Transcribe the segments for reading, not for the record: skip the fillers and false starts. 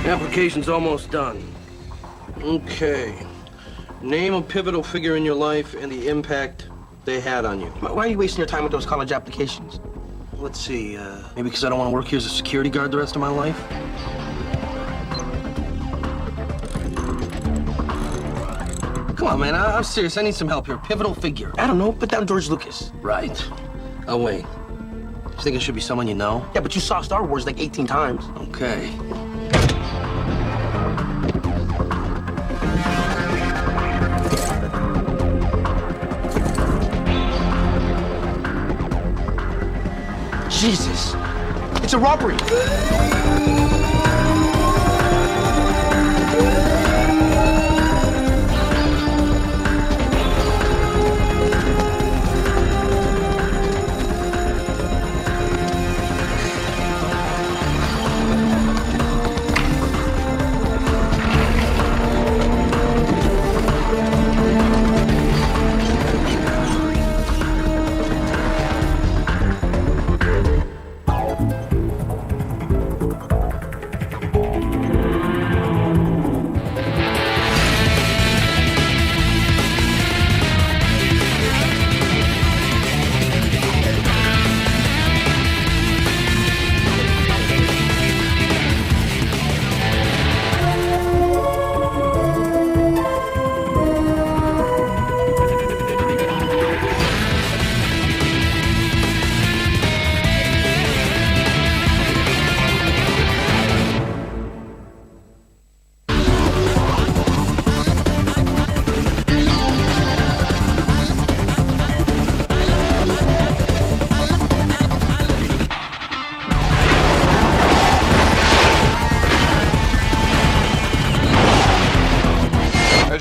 Application's almost done. Okay. Name a pivotal figure in your life and the impact they had on you. Why are you wasting your time with those college applications? Let's see, maybe because I don't want to work here as a security guard the rest of my life? Come on, man, I'm serious. I need some help here. Pivotal figure. I don't know. Put down George Lucas. Right. Oh, wait. You think it should be someone you know? Yeah, but you saw Star Wars like 18 times. Okay. Jesus. It's a robbery.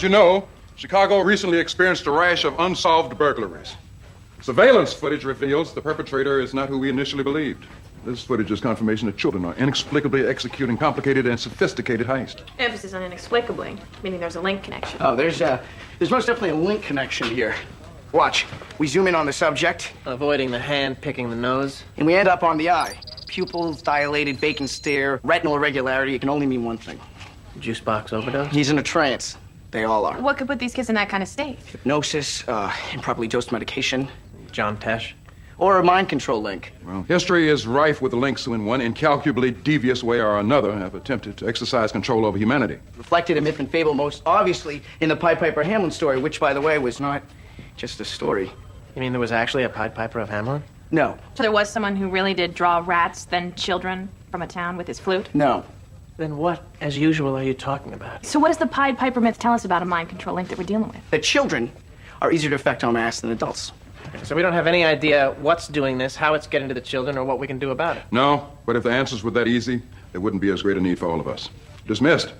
As you know, Chicago recently experienced a rash of unsolved burglaries. Surveillance footage reveals the perpetrator is not who we initially believed. This footage is confirmation that children are inexplicably executing complicated and sophisticated heists. Emphasis on inexplicably, meaning there's a link connection. Oh, there's most definitely a link connection here. Watch. We zoom in on the subject. Avoiding the hand, picking the nose. And we end up on the eye. Pupils dilated, vacant stare, retinal irregularity. It can only mean one thing. Juice box overdose? He's in a trance. They all are. What could put these kids in that kind of state? Hypnosis, improperly dosed medication. John Tesh? Or a mind control link. Well, history is rife with links who in one incalculably devious way or another have attempted to exercise control over humanity. Reflected in myth and fable most obviously in the Pied Piper Hamlin story, which, by the way, was not just a story. You mean there was actually a Pied Piper of Hamelin? No. So there was someone who really did draw rats, then children from a town with his flute? No. Then what, as usual, are you talking about? So what does the Pied Piper myth tell us about a mind control link that we're dealing with? That children are easier to affect en masse than adults. So we don't have any idea what's doing this, how it's getting to the children, or what we can do about it. No, but if the answers were that easy, there wouldn't be as great a need for all of us. Dismissed.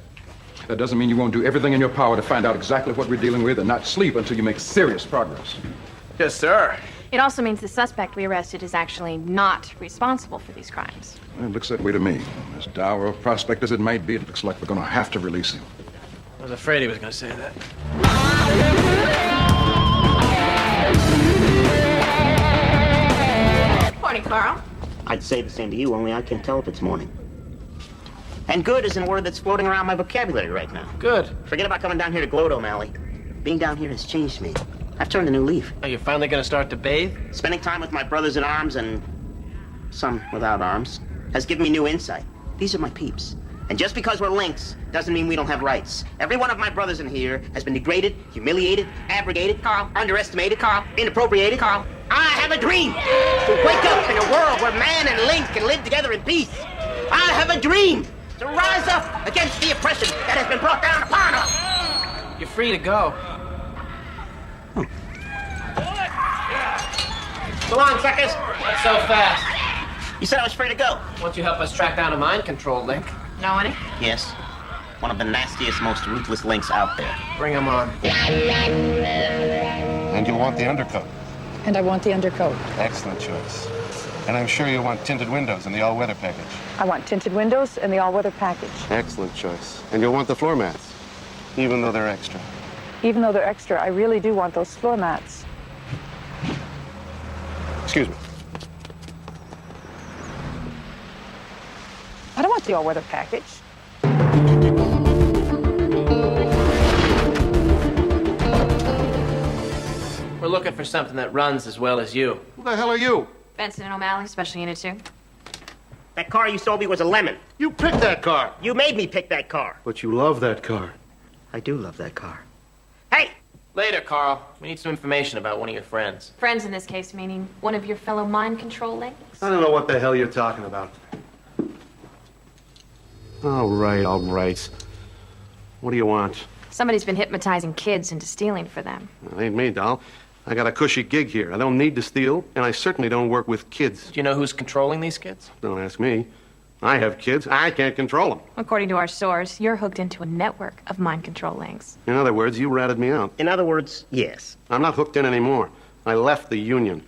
That doesn't mean you won't do everything in your power to find out exactly what we're dealing with and not sleep until you make serious progress. Yes, sir. It also means the suspect we arrested is actually not responsible for these crimes. Well, it looks that way to me. As dour a prospect as it might be, it looks like we're going to have to release him. I was afraid he was going to say that. Morning, Carl. I'd say the same to you, only I can't tell if it's morning. And good isn't a word that's floating around my vocabulary right now. Good. Forget about coming down here to gloat, O'Malley. Being down here has changed me. I've turned a new leaf. Are you finally going to start to bathe? Spending time with my brothers in arms and some without arms has given me new insight. These are my peeps. And just because we're links doesn't mean we don't have rights. Every one of my brothers in here has been degraded, humiliated, abrogated, Carl. underestimated, Carl. inappropriated. Carl. I have a dream to wake up in a world where man and link can live together in peace. I have a dream to rise up against the oppression that has been brought down upon us. You're free to go. So long, suckers. Not so fast. You said I was free to go. Won't you help us track down a mind control link? Know any? Yes. One of the nastiest, most ruthless links out there. Bring him on. And you'll want the undercoat. And I want the undercoat. Excellent choice. And I'm sure you'll want tinted windows in the all-weather package. I want tinted windows and the all-weather package. Excellent choice. And you'll want the floor mats, even though they're extra. Even though they're extra, I really do want those floor mats. Excuse me. I don't want the all-weather package. We're looking for something that runs as well as you. Who the hell are you? Benson and O'Malley, Special Unit 2. That car you sold me was a lemon. You picked that car. You made me pick that car. But you love that car. I do love that car. Hey! Later, Carl. We need some information about one of your friends. Friends in this case, meaning one of your fellow mind control links. I don't know what the hell you're talking about. All right. What do you want? Somebody's been hypnotizing kids into stealing for them. It ain't me, doll. I got a cushy gig here. I don't need to steal, and I certainly don't work with kids. Do you know who's controlling these kids? Don't ask me. I have kids. I can't control them. According to our source, you're hooked into a network of mind control links. In other words, you ratted me out. In other words, yes. I'm not hooked in anymore. I left the union.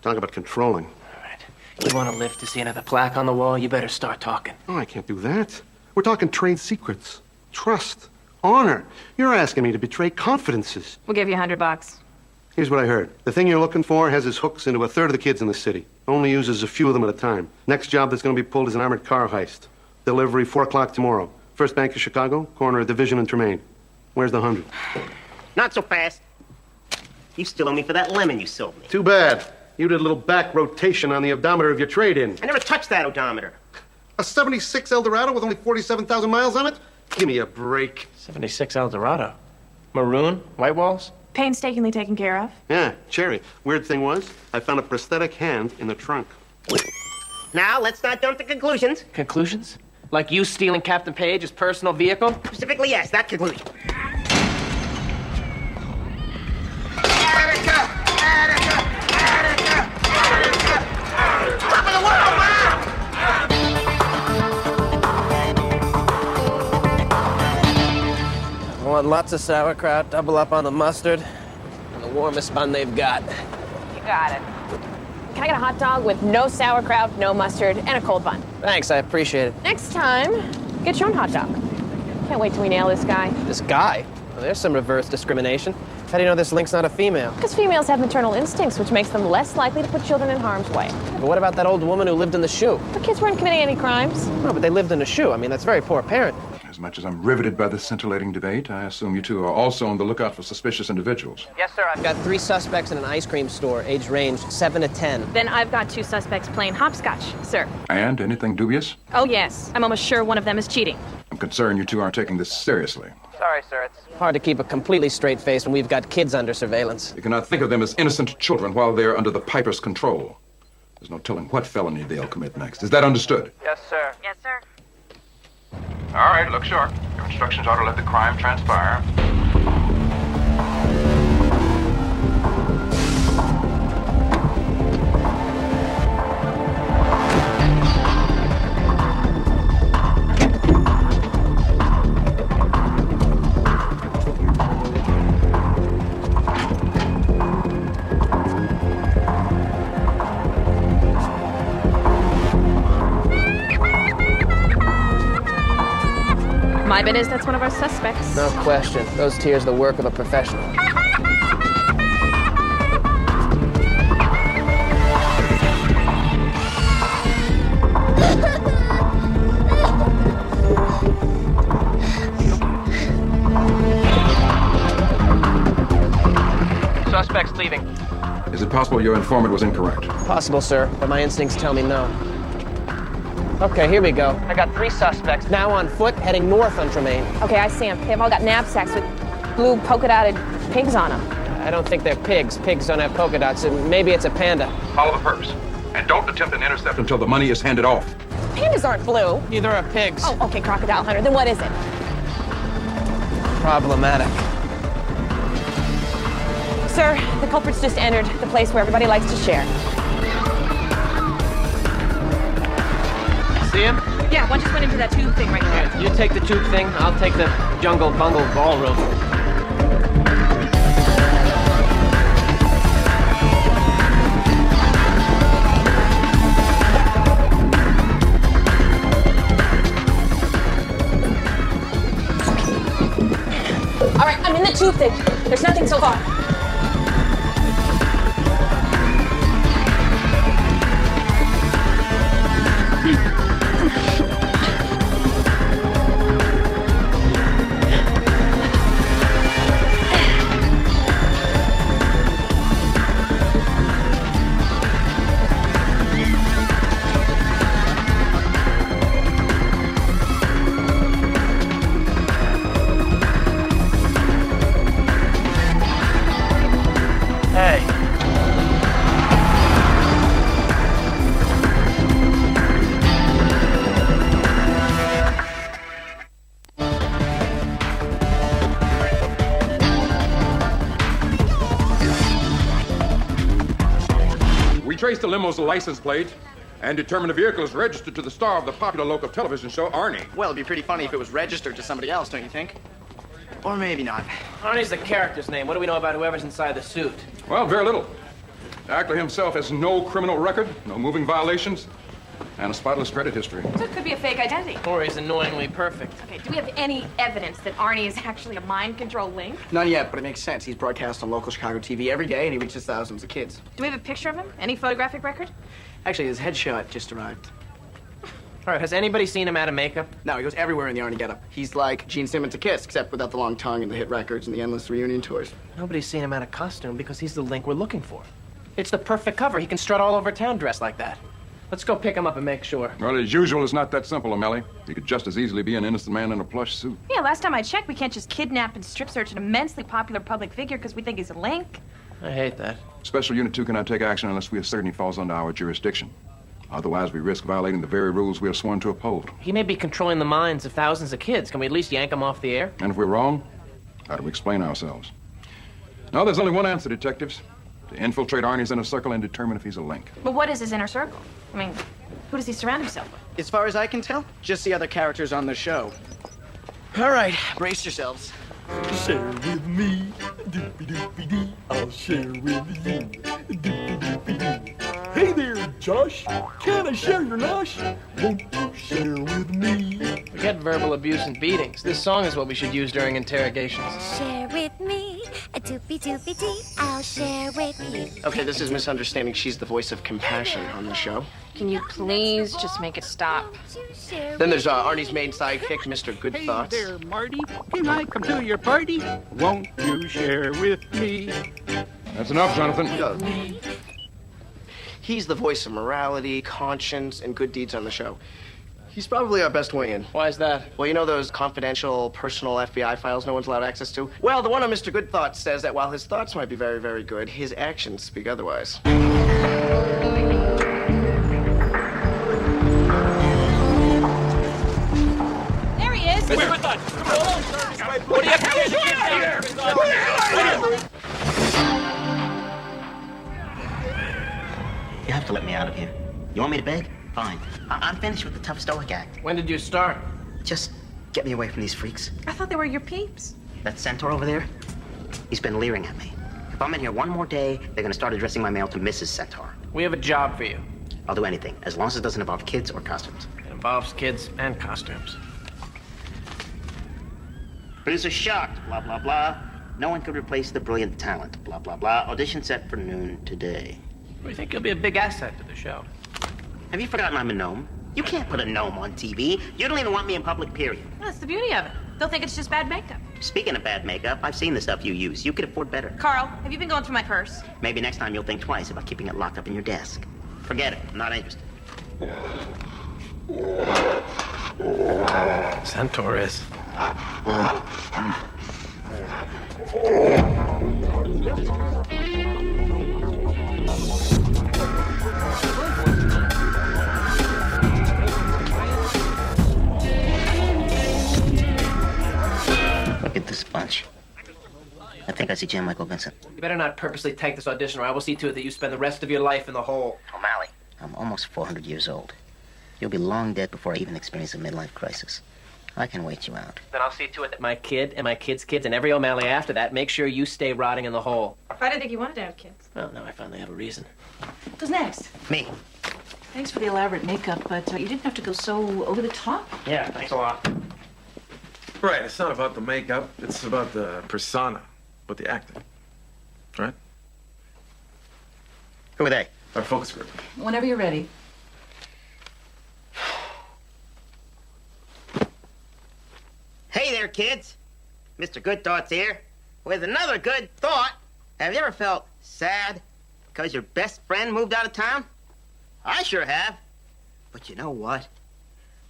Talk about controlling. All right. You want to live to see another plaque on the wall? You better start talking. Oh, I can't do that. We're talking trade secrets, trust, honor. You're asking me to betray confidences. We'll give you $100. Here's what I heard. The thing you're looking for has his hooks into a third of the kids in the city. Only uses a few of them at a time. Next job that's going to be pulled is an armored car heist. Delivery 4 o'clock tomorrow. First Bank of Chicago, corner of Division and Tremaine. Where's the 100? Not so fast. You still owe me for that lemon you sold me. Too bad. You did a little back rotation on the odometer of your trade-in. I never touched that odometer. A 76 Eldorado with only 47,000 miles on it? Give me a break. 76 Eldorado. Maroon? White walls? Painstakingly taken care of. Yeah, Cherry. Weird thing was, I found a prosthetic hand in the trunk. Now, let's not jump to conclusions. Conclusions? Like you stealing Captain Page's personal vehicle? Specifically, yes, that conclusion. Top of the world, Mom! I want lots of sauerkraut, double up on the mustard, and the warmest bun they've got. You got it. Can I get a hot dog with no sauerkraut, no mustard, and a cold bun? Thanks, I appreciate it. Next time, get your own hot dog. Can't wait till we nail this guy. This guy? Well, there's some reverse discrimination. How do you know this link's not a female? Because females have maternal instincts, which makes them less likely to put children in harm's way. But what about that old woman who lived in the shoe? The kids weren't committing any crimes. No, but they lived in a shoe. I mean, that's very poor parent. As much as I'm riveted by this scintillating debate, I assume you two are also on the lookout for suspicious individuals. Yes, sir. I've got 3 suspects in an ice cream store, age range 7 to 10. Then I've got 2 suspects playing hopscotch, sir. And anything dubious? Oh, yes. I'm almost sure one of them is cheating. I'm concerned you two aren't taking this seriously. Sorry, sir. It's hard to keep a completely straight face when we've got kids under surveillance. You cannot think of them as innocent children while they're under the Piper's control. There's no telling what felony they'll commit next. Is that understood? Yes, sir. Yes, sir. All right, look sharp. Your instructions are to let the crime transpire. My bet is that's one of our suspects. No question. Those tears are the work of a professional. Suspect's leaving. Is it possible your informant was incorrect? Possible, sir, but my instincts tell me no. Okay, here we go. I got 3 suspects, now on foot, heading north on Tremaine. Okay, I see them. They've all got knapsacks with blue polka-dotted pigs on them. I don't think they're pigs. Pigs don't have polka dots. Maybe it's a panda. Follow the purse. And don't attempt an intercept until the money is handed off. Pandas aren't blue. Neither are pigs. Oh, okay, crocodile hunter. Then what is it? Problematic. Sir, the culprit's just entered the place where everybody likes to share. See him? Yeah, one just went into that tube thing right there. You take the tube thing, I'll take the jungle bungle ballroom. All right, I'm in the tube thing. There's nothing so far. trace the limo's license plate and determine the vehicle is registered to the star of the popular local television show, Arnie. Well, it'd be pretty funny if it was registered to somebody else, don't you think? Or maybe not. Arnie's the character's name. What do we know about whoever's inside the suit? Well, very little. The actor himself has no criminal record, no moving violations, and a spotless credit history. So it could be a fake identity. Or he's annoyingly perfect. Okay, do we have any evidence that Arnie is actually a mind control link? None yet, but it makes sense. He's broadcast on local Chicago TV every day, and he reaches thousands of kids. Do we have a picture of him? Any photographic record? Actually, his headshot just arrived. All right, has anybody seen him out of makeup? No, he goes everywhere in the Arnie getup. He's like Gene Simmons to Kiss, except without the long tongue and the hit records and the endless reunion tours. Nobody's seen him out of costume because he's the link we're looking for. It's the perfect cover. He can strut all over town dressed like that. Let's go pick him up and make sure. Well, as usual, it's not that simple, O'Malley. He could just as easily be an innocent man in a plush suit. Yeah, last time I checked, we can't just kidnap and strip search an immensely popular public figure because we think he's a link. I hate that. Special Unit 2 cannot take action unless we are certain he falls under our jurisdiction. Otherwise, we risk violating the very rules we have sworn to uphold. He may be controlling the minds of thousands of kids. Can we at least yank him off the air? And if we're wrong, how do we explain ourselves? Now, there's only one answer, detectives. To infiltrate Arnie's inner circle and determine if he's a link. But what is his inner circle? I mean, who does he surround himself with? As far as I can tell, just the other characters on the show. All right, brace yourselves. Share with me, doopy-doopy-dee. I'll share with you, doopy-doopy-dee. Hey there, Josh. Can I share your nosh? Won't you share with me? Forget verbal abuse and beatings. This song is what we should use during interrogations. Share with me, a doopy-doopy-dee. I'll share with you. Okay, this is misunderstanding. She's the voice of compassion on the show. Can you please just make it stop? Then there's Arnie's main sidekick, Mr. Good Thoughts. Hey there, Marty. Can I come to your party? Won't you share with me? That's enough, Jonathan. He's the voice of morality, conscience, and good deeds on the show. He's probably our best way in. Why is that? Well, you know those confidential, personal FBI files no one's allowed access to? Well, the one on Mr. Good Thoughts says that while his thoughts might be very, very good, his actions speak otherwise. There he is! Mr. Good Thoughts! What do you have to You have to let me out of here. You want me to beg? Fine. I'm finished with the tough stoic act. When did you start? Just get me away from these freaks. I thought they were your peeps. That centaur over there, he's been leering at me. If I'm in here one more day, they're gonna start addressing my mail to Mrs. Centaur. We have a job for you. I'll do anything, as long as it doesn't involve kids or costumes. It involves kids and costumes. Producer shocked, blah, blah, blah. No one could replace the brilliant talent, blah, blah, blah. Audition set for noon today. We think you'll be a big asset to the show. Have you forgotten I'm a gnome? You can't put a gnome on TV. You don't even want me in public, period. Well, that's the beauty of it. They'll think it's just bad makeup. Speaking of bad makeup, I've seen the stuff you use. You could afford better. Carl, have you been going through my purse? Maybe next time you'll think twice about keeping it locked up in your desk. Forget it. I'm not interested. Centaur is. Look at this bunch. I think I see Jan Michael Vincent. You better not purposely take this audition, or I will see to it that you spend the rest of your life in the hole. O'Malley, I'm almost 400 years old. You'll be long dead before I even experience a midlife crisis. I can wait you out. Then I'll see to it that my kid and my kid's kids and every O'Malley after that make sure you stay rotting in the hole. I didn't think you wanted to have kids. Well, now I finally have a reason. Who's next? Me. Thanks for the elaborate makeup, but you didn't have to go so over the top. Yeah, thanks a lot. Right, it's not about the makeup. It's about the persona, about the acting. Right? Who are they? Our focus group. Whenever you're ready. Hey there, kids. Mr. Good Thoughts here. With another good thought. Have you ever felt sad because your best friend moved out of town? I sure have. But you know what?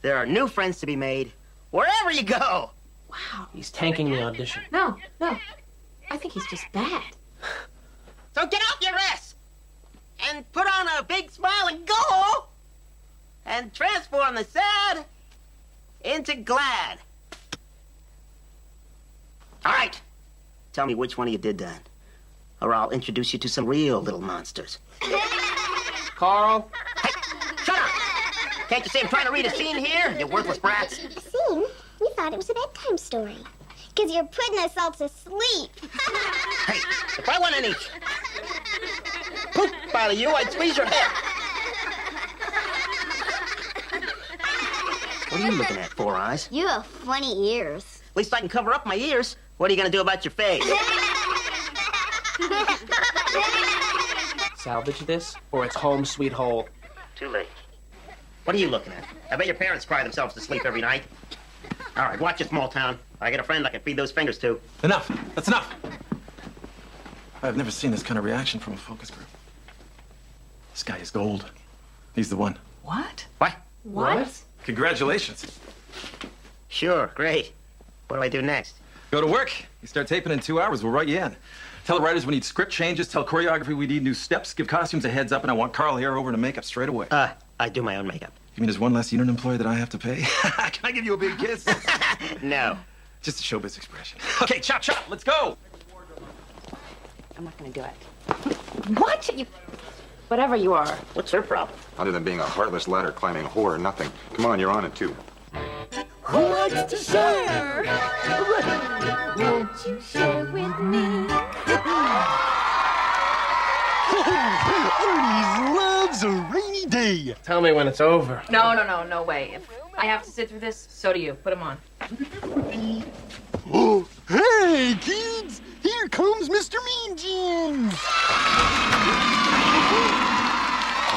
There are new friends to be made wherever you go. Wow. He's tanking the audition. No. I think he's just bad. So get off your ass and put on a big smile and go and transform the sad into glad. All right. Tell me which one of you did that, or I'll introduce you to some real little monsters. Carl? Hey, shut up! Can't you see I'm trying to read a scene here, you worthless brats? A scene? We thought it was a bedtime story. Because you're putting us all to sleep. Hey, if I want any poop out of you, I'd squeeze your head. What are you looking at, Four Eyes? You have funny ears. At least I can cover up my ears. What are you gonna do about your face? Salvage this, or it's home sweet hole. Too late. What are you looking at? I bet your parents cry themselves to sleep every night. All right, watch it, small town. I got a friend I can feed those fingers to. Enough. That's enough. I've never seen this kind of reaction from a focus group. This guy is gold. He's the one. What? What? What? Congratulations. Sure, great. What do I do next? Go to work. You start taping in 2 hours. We'll write you in. Tell the writers we need script changes. Tell choreography we need new steps. Give costumes a heads up, and I want Carl here over to makeup straight away. I do my own makeup. You mean there's one less unit employee that I have to pay? Can I give you a big kiss? No. Just a showbiz expression. Okay, chop, chop. Let's go. I'm not gonna do it. What? You... Whatever you are. What's her problem? Other than being a heartless ladder-climbing whore, nothing. Come on, you're on it, too. Who wants to share? Won't you share with me? Ernie loves a rainy day. Tell me when it's over. No way. If I have to sit through this, so do you. Put them on. Oh, hey, kids! Here comes Mr. Mean Jeans!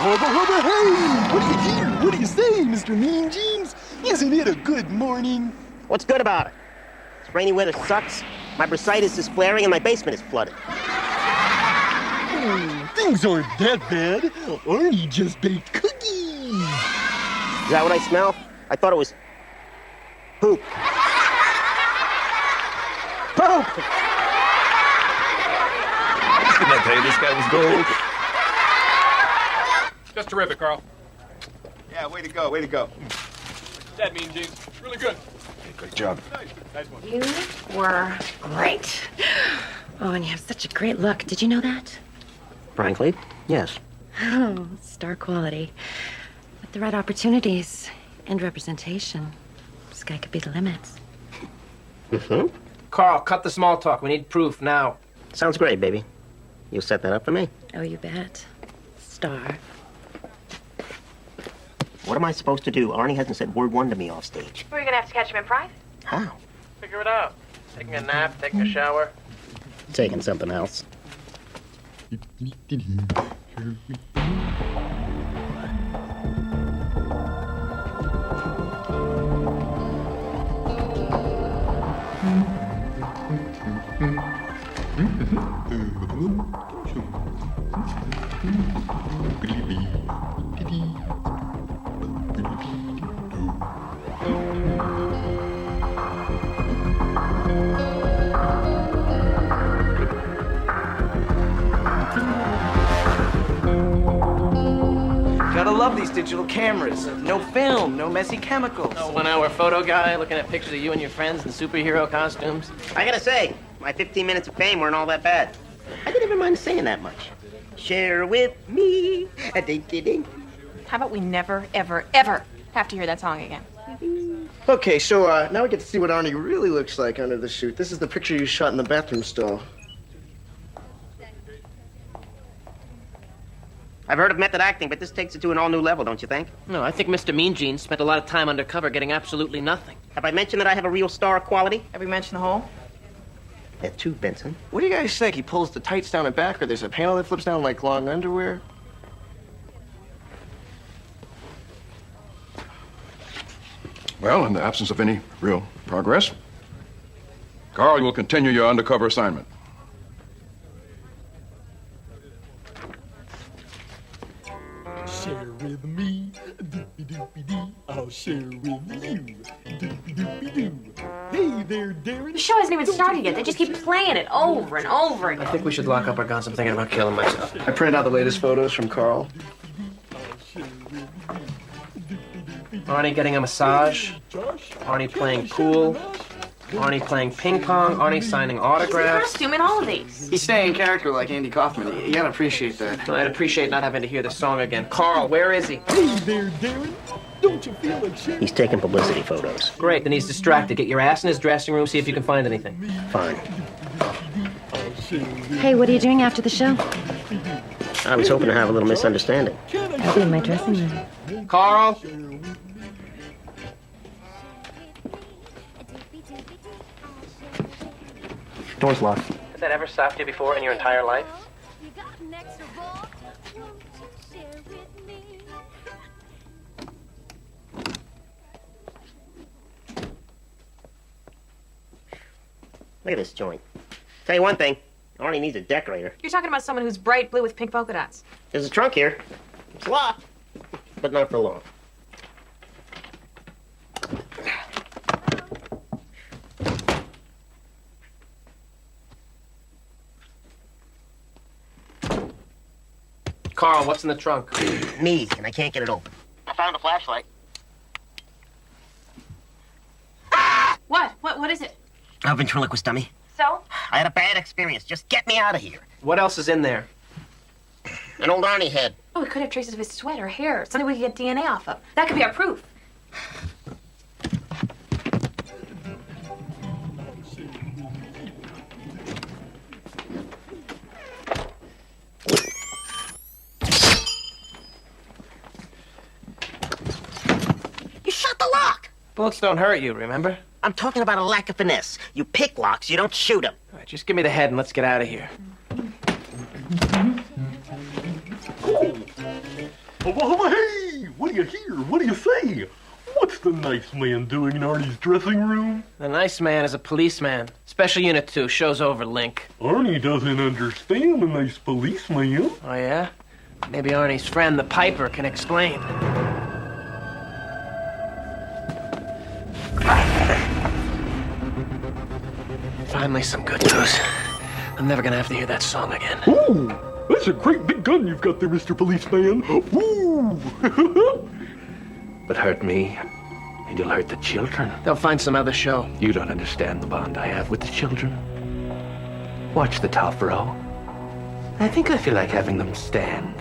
Hubba, hubba, hey! What do you hear? What do you say, Mr. Mean Jeans? Isn't it a good morning? What's good about it? This rainy weather sucks. My bursitis is flaring and my basement is flooded. Things aren't that bad. Arnie just baked cookies. Is that what I smell? I thought it was poop. Poop! Didn't I tell you this guy was gold? Just terrific, Carl. Yeah, way to go, way to go. That Mean Jeans. Really good. Hey, great job. Nice one. You were great. Oh, and you have such a great look. Did you know that? Frankly, yes. Oh, star quality. With the right opportunities and representation, sky could be the limit. Mm-hmm. Carl, cut the small talk. We need proof now. Sounds great, baby. You'll set that up for me? Oh, you bet. Star. What am I supposed to do? Arnie hasn't said word one to me off stage. We're gonna have to catch him in private. How? Figure it out. Taking a nap, taking a shower. Taking something else. Gotta love these digital cameras. No film, no messy chemicals. No 1 hour photo guy looking at pictures of you and your friends in superhero costumes. I gotta say, my 15 minutes of fame weren't all that bad. I didn't even mind singing that much. Share with me. A ding, ding, ding. How about we never, ever, ever have to hear that song again? Okay, so now we get to see what Arnie really looks like under the suit. This is the picture you shot in the bathroom stall. I've heard of method acting, but this takes it to an all-new level, don't you think? No, I think Mr. Mean Jeans spent a lot of time undercover getting absolutely nothing. Have I mentioned that I have a real star quality? Have we mentioned the hole? That too, Benson. What do you guys think? He pulls the tights down and back, or there's a panel that flips down like long underwear? Well, in the absence of any real progress, Carl, you will continue your undercover assignment. Share with me, doopy-doopy-dee. I'll share with you, doopy-doopy-doo. Hey there, Darren. The show hasn't even started yet. They just keep playing it over and over again. I think we should lock up our guns. I'm thinking about killing myself. I printed out the latest photos from Carl. Arnie getting a massage. Arnie playing pool. Arnie playing ping pong, Arnie signing He's autographs. costume in all of these. He's staying in character like Andy Kaufman. You gotta appreciate that. I'd appreciate not having to hear the song again. Carl, where is he? Hey there, Darren. Don't you feel like sharing? He's taking publicity photos. Great, then he's distracted. Get your ass in his dressing room, see if you can find anything. Fine. Hey, what are you doing after the show? I was hoping to have a little misunderstanding. I'll be in my dressing room. Carl? Door's locked. Has that ever stopped you before in your entire life? Look at this joint. Tell you one thing, Arnie needs a decorator. You're talking about someone who's bright blue with pink polka dots. There's a trunk here. It's locked, but not for long. Carl, what's in the trunk? Me, and I can't get it open. I found a flashlight. What is it? A ventriloquist dummy. So? I had a bad experience. Just get me out of here. What else is in there? An old Arnie head. Oh, it could have traces of his sweat or hair. Something we could get DNA off of. That could be our proof. You shot the lock. Bullets don't hurt you, remember? I'm talking about a lack of finesse. You pick locks, you don't shoot them. All right, just give me the head and let's get out of here. Oh, hey! What do you hear? What do you say? What's the nice man doing in Arnie's dressing room? The nice man is a policeman. Special Unit 2, show's over, Link. Arnie doesn't understand the nice policeman. Oh, yeah? Maybe Arnie's friend, the Piper, can explain. Finally, some good news. I'm never gonna have to hear that song again. Ooh, that's a great big gun you've got there, Mr. Policeman. Ooh! But hurt me, and you'll hurt the children. They'll find some other show. You don't understand the bond I have with the children. Watch the top row. I think I feel like having them stand.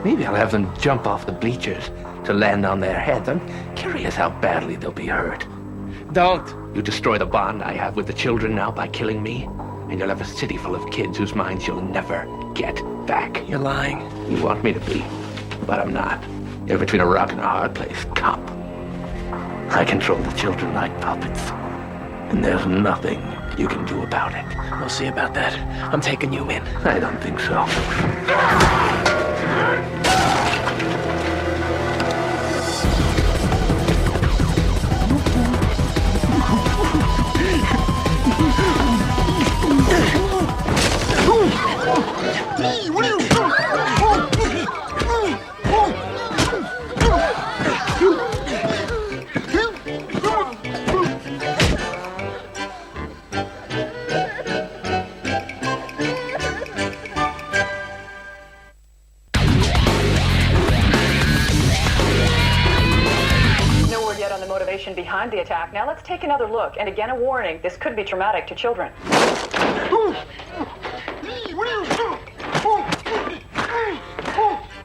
Maybe I'll have them jump off the bleachers to land on their heads. I'm curious how badly they'll be hurt. Don't. You destroy the bond I have with the children now by killing me, and you'll have a city full of kids whose minds you'll never get back. You're lying. You want me to be, but I'm not. You're between a rock and a hard place, cop. I control the children like puppets, and there's nothing you can do about it. We'll see about that. I'm taking you in. I don't think so. Hey, what are you doing? No word yet on the motivation behind the attack. Now let's take another look. And again, a warning. This could be traumatic to children.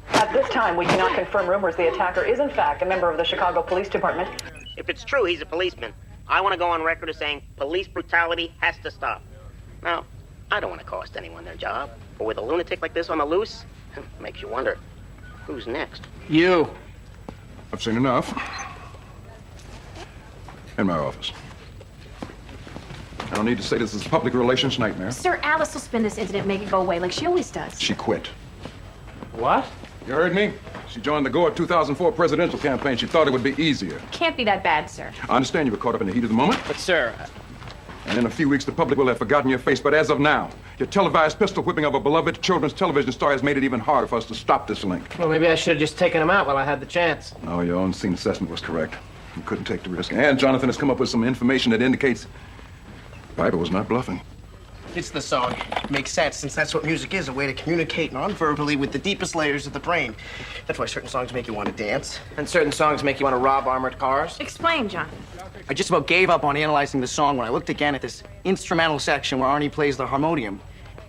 At this time, we cannot confirm rumors the attacker is in fact a member of the Chicago Police Department. If it's true he's a policeman, I want to go on record as saying police brutality has to stop. Now, I don't want to cost anyone their job, but with a lunatic like this on the loose, makes you wonder, who's next? You. I've seen enough. In my office. I don't need to say this is a public relations nightmare. Sir, Alice will spin this incident and make it go away like she always does. She quit. What? You heard me? She joined the Gore 2004 presidential campaign. She thought it would be easier. Can't be that bad, sir. I understand you were caught up in the heat of the moment. But, sir... And in a few weeks, the public will have forgotten your face. But as of now, your televised pistol whipping of a beloved children's television star has made it even harder for us to stop this link. Well, maybe I should have just taken him out while I had the chance. No, your own scene assessment was correct. You couldn't take the risk. And Jonathan has come up with some information that indicates Piper was not bluffing. It's the song. It makes sense, since that's what music is, a way to communicate non-verbally with the deepest layers of the brain. That's why certain songs make you want to dance. And certain songs make you want to rob armored cars. Explain, John. I just about gave up on analyzing the song when I looked again at this instrumental section where Arnie plays the harmonium.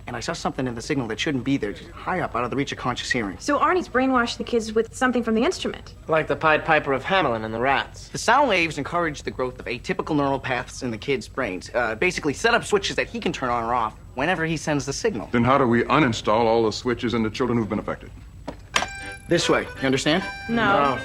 And I saw something in the signal that shouldn't be there, just high up, out of the reach of conscious hearing. So Arnie's brainwashed the kids with something from the instrument. Like the Pied Piper of Hamelin and the Rats. The sound waves encourage the growth of atypical neural paths in the kids' brains. Basically, set up switches that he can turn on or off whenever he sends the signal. Then how do we uninstall all the switches in the children who've been affected? This way. You understand? No.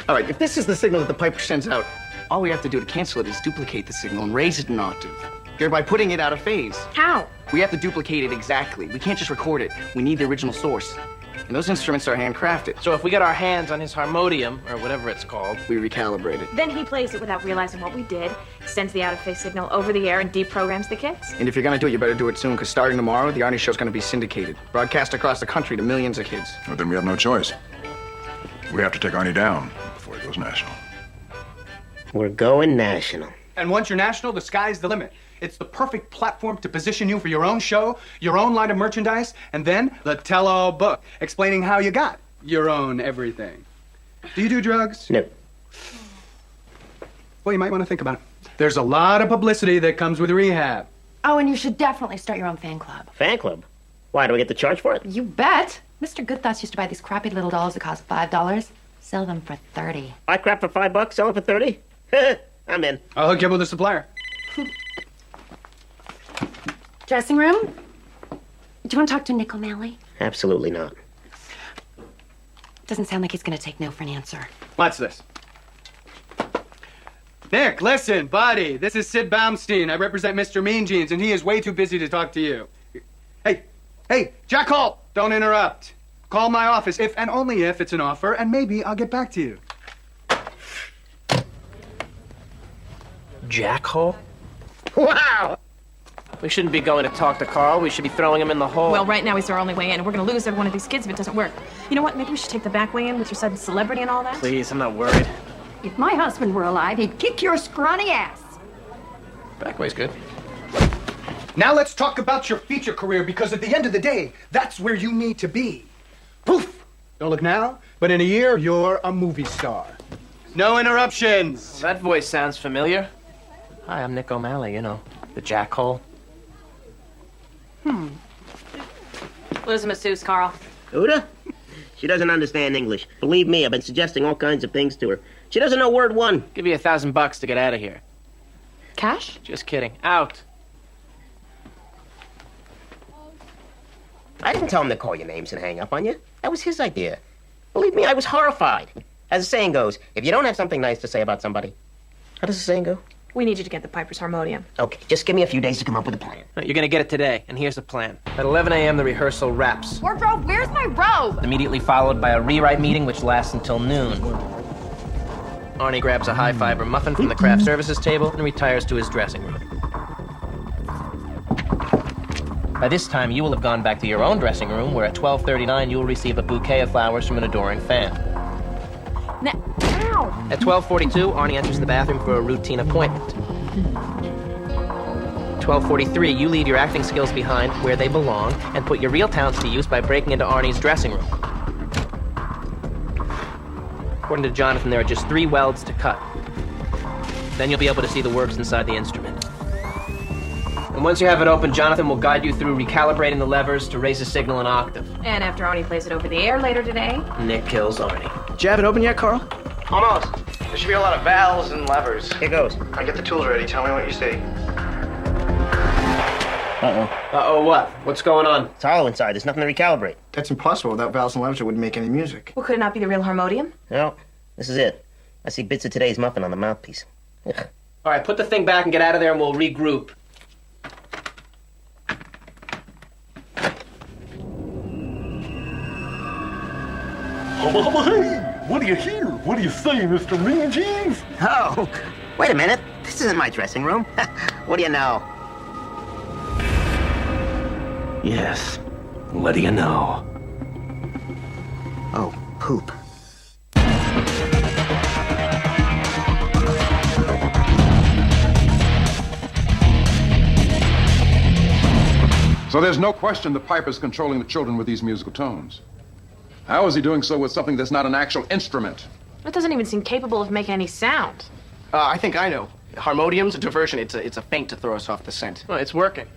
All right, if this is the signal that the Piper sends out, all we have to do to cancel it is duplicate the signal and raise it an octave, thereby putting it out of phase. How? We have to duplicate it exactly. We can't just record it. We need the original source. And those instruments are handcrafted. So if we get our hands on his harmonium, or whatever it's called, we recalibrate it. Then he plays it without realizing what we did, sends the out-of-phase signal over the air, and deprograms the kids. And if you're gonna do it, you better do it soon, because starting tomorrow, the Arnie Show's gonna be syndicated, broadcast across the country to millions of kids. Well, then we have no choice. We have to take Arnie down before he goes national. We're going national. And once you're national, the sky's the limit. It's the perfect platform to position you for your own show, your own line of merchandise, and then the tell-all book explaining how you got your own everything. Do you do drugs? No. Well, you might want to think about it. There's a lot of publicity that comes with rehab. Oh, and you should definitely start your own fan club. Fan club? Why, do I get to charge for it? You bet. Mr. Goodthoughts used to buy these crappy little dolls that cost $5. Sell them for $30. Buy crap for $5, sell it for 30? I'm in. I'll hook you up with a supplier. Dressing room? Do you want to talk to Nick O'Malley? Absolutely not. Doesn't sound like he's going to take no for an answer. Watch this. Nick, listen, buddy. This is Sid Baumstein. I represent Mr. Mean Jeans, and he is way too busy to talk to you. Hey, Jack Hall, don't interrupt. Call my office if and only if it's an offer, and maybe I'll get back to you. Jack Hole? Wow! We shouldn't be going to talk to Carl. We should be throwing him in the hole. Well, right now he's our only way in, and we're going to lose every one of these kids if it doesn't work. You know what? Maybe we should take the back way in with your sudden celebrity and all that. Please, I'm not worried. If my husband were alive, he'd kick your scrawny ass. Back way's good. Now let's talk about your feature career, because at the end of the day, that's where you need to be. Poof! Don't look now, but in a year, you're a movie star. No interruptions. That voice sounds familiar. Hi, I'm Nick O'Malley, you know, the Jack Hole. Lose a masseuse, Carl. Uda? She doesn't understand English. Believe me, I've been suggesting all kinds of things to her. She doesn't know word one. Give you $1,000 to get out of here. Cash? Just kidding. Out. I didn't tell him to call your names and hang up on you. That was his idea. Believe me, I was horrified. As the saying goes, if you don't have something nice to say about somebody, how does the saying go? We need you to get the Piper's harmonium. Okay, just give me a few days to come up with a plan. No, you're gonna get it today, and here's the plan. At 11 a.m., the rehearsal wraps. Wardrobe, where's my robe? Immediately followed by a rewrite meeting, which lasts until noon. Arnie grabs a high-fiber muffin from the craft services table and retires to his dressing room. By this time, you will have gone back to your own dressing room, where at 12:39 you will receive a bouquet of flowers from an adoring fan. Ow! At 12:42, Arnie enters the bathroom for a routine appointment. 12:43, you leave your acting skills behind where they belong and put your real talents to use by breaking into Arnie's dressing room. According to Jonathan, there are just 3 welds to cut. Then you'll be able to see the works inside the instrument. And once you have it open, Jonathan will guide you through recalibrating the levers to raise the signal an octave. And after Arnie plays it over the air later today... Nick kills Arnie. Did you have it open yet, Carl? Almost. There should be a lot of valves and levers. Here goes. I'll get the tools ready. Tell me what you see. Uh-oh. Uh-oh what? What's going on? It's hollow inside. There's nothing to recalibrate. That's impossible. Without valves and levers, it wouldn't make any music. Well, could it not be the real harmonium? No, this is it. I see bits of today's muffin on the mouthpiece. Ugh. All right, put the thing back and get out of there, and we'll regroup. Hey, what do you hear? What do you say, Mr. Mean Jeans? Oh, wait a minute. This isn't my dressing room. What do you know? Yes. What do you know? Oh, poop. So there's no question the piper's controlling the children with these musical tones. How is he doing so with something that's not an actual instrument? It doesn't even seem capable of making any sound. I think I know. Harmonium's a diversion. It's a feint to throw us off the scent. Well, it's working.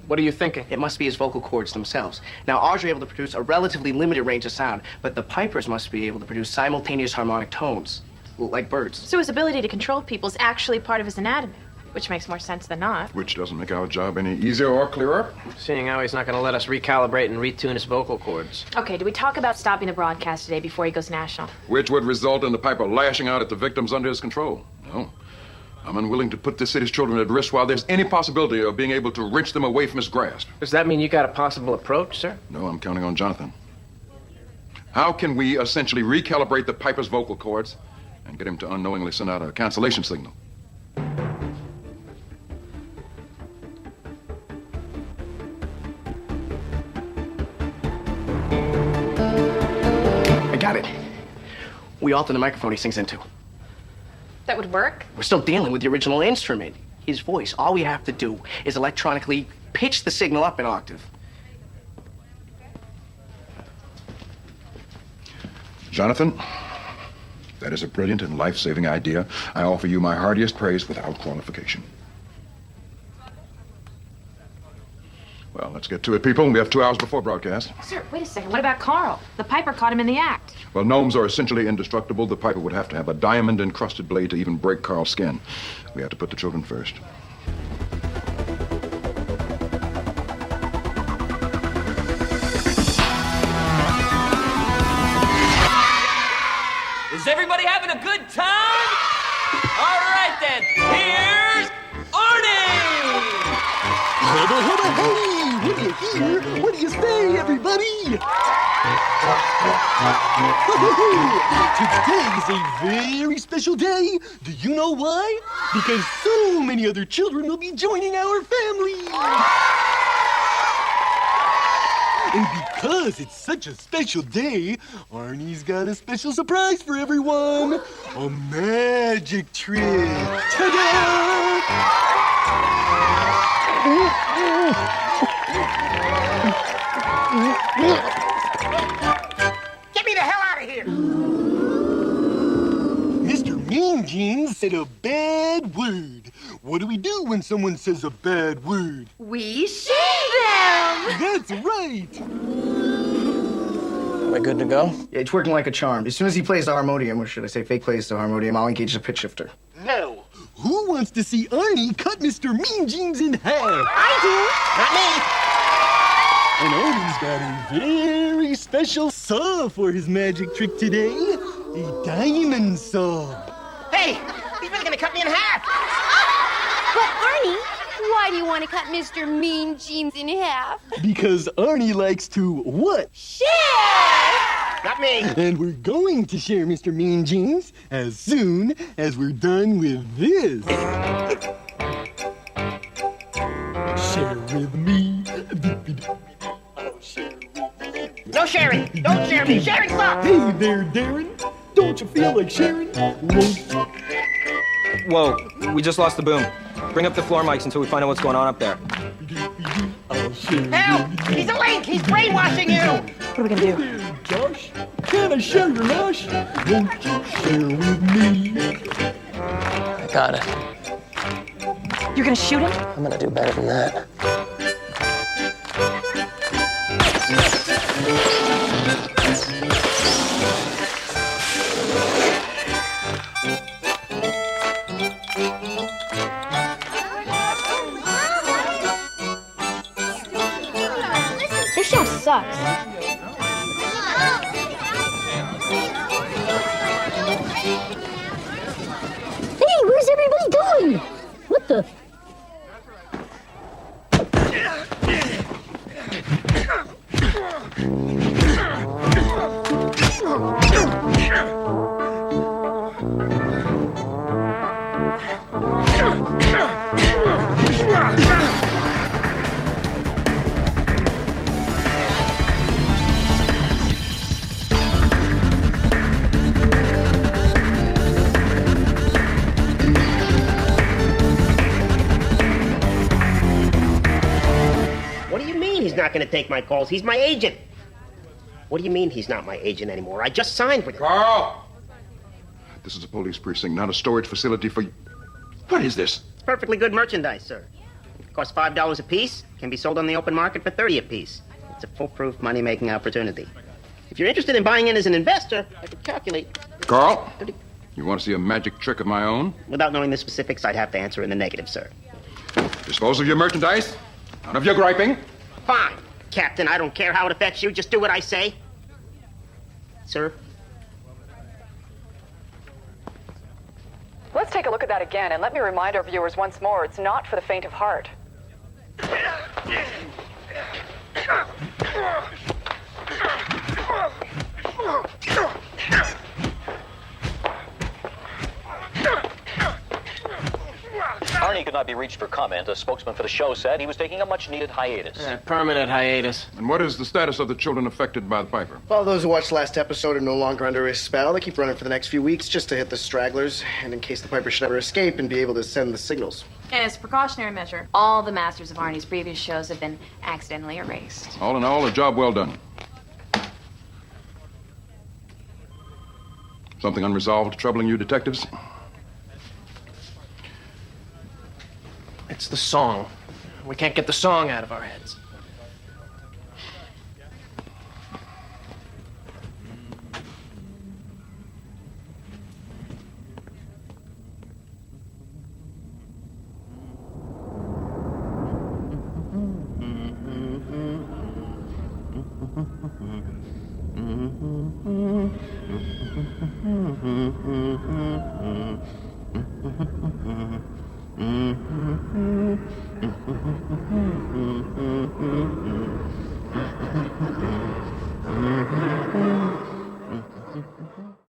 What are you thinking? It must be his vocal cords themselves. Now, ours are able to produce a relatively limited range of sound, but the pipers must be able to produce simultaneous harmonic tones, like birds. So his ability to control people is actually part of his anatomy, which makes more sense than not. Which doesn't make our job any easier or clearer. Seeing how he's not going to let us recalibrate and retune his vocal cords. Okay, do we talk about stopping the broadcast today before he goes national? Which would result in the piper lashing out at the victims under his control. No. I'm unwilling to put this city's children at risk while there's any possibility of being able to wrench them away from his grasp. Does that mean you got a possible approach, sir? No, I'm counting on Jonathan. How can we essentially recalibrate the piper's vocal cords and get him to unknowingly send out a cancellation signal? I got it. We alter the microphone he sings into. That would work? We're still dealing with the original instrument. His voice. All we have to do is electronically pitch the signal up an octave. Jonathan, that is a brilliant and life-saving idea. I offer you my heartiest praise without qualification. Well, let's get to it, people. We have 2 hours before broadcast. Sir, wait a second. What about Carl? The piper caught him in the act. Well, gnomes are essentially indestructible. The piper would have to have a diamond-encrusted blade to even break Carl's skin. We have to put the children first. Is everybody having a good time? All right, then. Here's Arnie! Hubba, hubba, hey! What do you hear? What do you say, everybody? Today is a very special day. Do you know why? Because so many other children will be joining our family. And because it's such a special day, Arnie's got a special surprise for everyone. A magic trick. Ta-da! Get me the hell out of here! Mr. Mean Jeans said a bad word. What do we do when someone says a bad word? We shame them! That's right! Am I good to go? Yeah, it's working like a charm. As soon as he plays the harmonium, or should I say fake plays the harmonium, I'll engage the pitch shifter. No. Who wants to see Arnie cut Mr. Mean Jeans in half? I And Arnie's got a very special saw for his magic trick today. A diamond saw. do! Hey! He's really gonna cut me in half! But Arnie, why do you want to cut Mr. Mean Jeans in half? Because Arnie likes to what? Share! Not me! And we're going to share Mr. Mean Jeans as soon as we're done with this. Share with me. I'll share with you. No sharing! Don't share me! Sharing sucks! Hey there, Darren. Don't you feel like sharing? Won't you? Whoa, we just lost the boom. Bring up the floor mics until we find out what's going on up there. I'll share Help! with you. He's a link! He's brainwashing you! What are we gonna do? There, Josh. Can I share your nosh? Won't you share with me? I got it. You're gonna shoot him? I'm gonna do better than that. This show sucks. Hey, where's everybody going? What the? going to take my calls. He's my agent. What do you mean he's not my agent anymore? I just signed with him. Carl! This is a police precinct, not a storage facility for you. What is this? It's perfectly good merchandise, sir. It costs $5 a piece, can be sold on the open market for $30 a piece. It's a foolproof money-making opportunity. If you're interested in buying in as an investor, I could calculate. Carl, you want to see a magic trick of my own? Without knowing the specifics, I'd have to answer in the negative, sir. Dispose of your merchandise. None of your griping. Fine, Captain. I don't care how it affects you. Just do what I say. Sir? Let's take a look at that again, and let me remind our viewers once more, it's not for the faint of heart. Arnie could not be reached for comment. A spokesman for the show said he was taking a much-needed hiatus. Permanent hiatus. And what is the status of the children affected by the Piper? Well, those who watched last episode are no longer under his spell. They keep running for the next few weeks just to hit the stragglers, and in case the Piper should ever escape and be able to send the signals. And as a precautionary measure, all the masters of Arnie's previous shows have been accidentally erased. All in all, a job well done. Something unresolved troubling you, detectives? It's the song. We can't get the song out of our heads.